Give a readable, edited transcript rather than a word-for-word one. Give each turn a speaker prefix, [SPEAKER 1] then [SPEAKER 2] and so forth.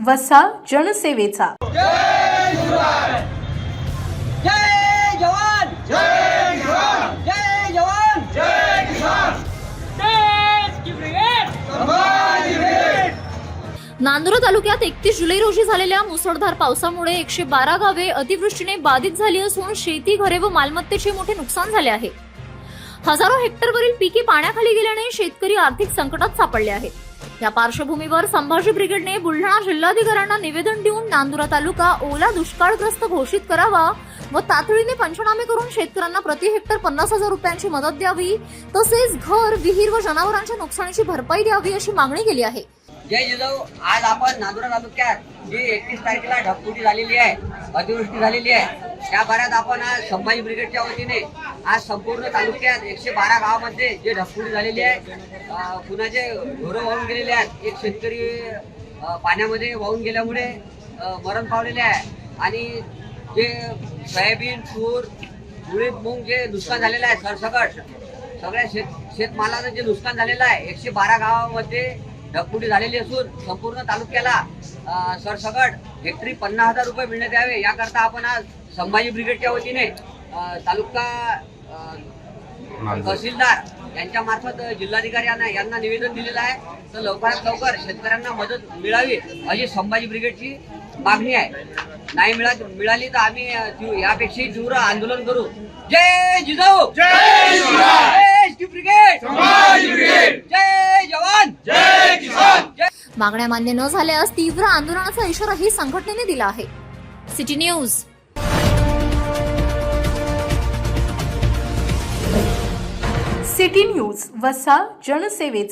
[SPEAKER 1] वसा जनसेवेचा।
[SPEAKER 2] जय शिवराय, जय जवान, जय किसान, जय जवान, जय किसान, देश की ब्रिगेड, संभाजी ब्रिगेड।
[SPEAKER 3] नांदुरा तालुक्यात 31 जुलै रोजी झालेल्या मुसळधार पावसामुळे 112 गावे अतिवृष्टीने बाधित झाली असून शेती, घरे व मालमत्तेचे मोठे नुकसान झाले आहे। हजारो हेक्टरवरील पिके पाण्याखाली गेल्याने शेतकरी आर्थिक संकटात सापडले आहेत। या पार्श्वभूमीवर संभाजी ब्रिगेडने बुलढाणा जिल्हाधिकाऱ्यांना निवेदन देऊन नांदुरा तालुका ओला दुष्काळग्रस्त घोषित करावा व तातडीने पंचनामे करून शेतकऱ्यांना प्रति हेक्टर 50,000 रुपयांची मदत द्यावी, तसेच घर, विहीर व जनावरांच्या नुकसानीची भरपाई द्यावी अशी मागणी केली आहे।
[SPEAKER 2] जय जिजाऊ, आज आपण नांदुरा तालुक्यात जी 31 तारखेला ढगफुटी झालेली आहे, अतिवृष्टी झालेली आहे, त्या भरात आपण आज संभाजी ब्रिगेडच्या वतीने आज संपूर्ण तालुक्यात 112 गावामध्ये जे ढगफुटी झालेली आहे, कुणाचे ढोरं वाहून गेलेले आहेत, एक शेतकरी पाण्यामध्ये वाहून गेल्यामुळे मरण पावलेले आहे आणि जे सोयाबीन, तूर, उडीद, मूग जे नुकसान झालेलं आहे, सरसकट सगळ्या शेतमालाचं जे नुकसान झालेलं आहे, 112 गावामध्ये ढगफुटी झालेली असून संपूर्ण तालुक्याला सरसकट हेक्टरी 50,000 रुपये मिळण्यात यावे याकरता आपण आज संभाजी ब्रिगेडच्या वतीने तालुका तहसीलदार यांच्या मार्फत जिल्हाधिकारी यांना निवेदन दिलेलं आहे। तर लवकरात लवकर शेतकऱ्यांना मदत मिळावी अशी संभाजी ब्रिगेडची मागणी आहे। नाही मिळाली तर आम्ही यापेक्षा तीव्र आंदोलन करू। जय जिजाऊ,
[SPEAKER 4] जय शिवराय,
[SPEAKER 2] देश की ब्रिगेड,
[SPEAKER 4] संभाजी ब्रिगेड,
[SPEAKER 2] जय जवान,
[SPEAKER 4] जय किसान।
[SPEAKER 3] मागण्या मान्य न झाल्यास तीव्र आंदोलनाचा इशाराही संघटनेने दिला आहे। City news.
[SPEAKER 1] सिटी न्यूज वसा जनसेवेचा।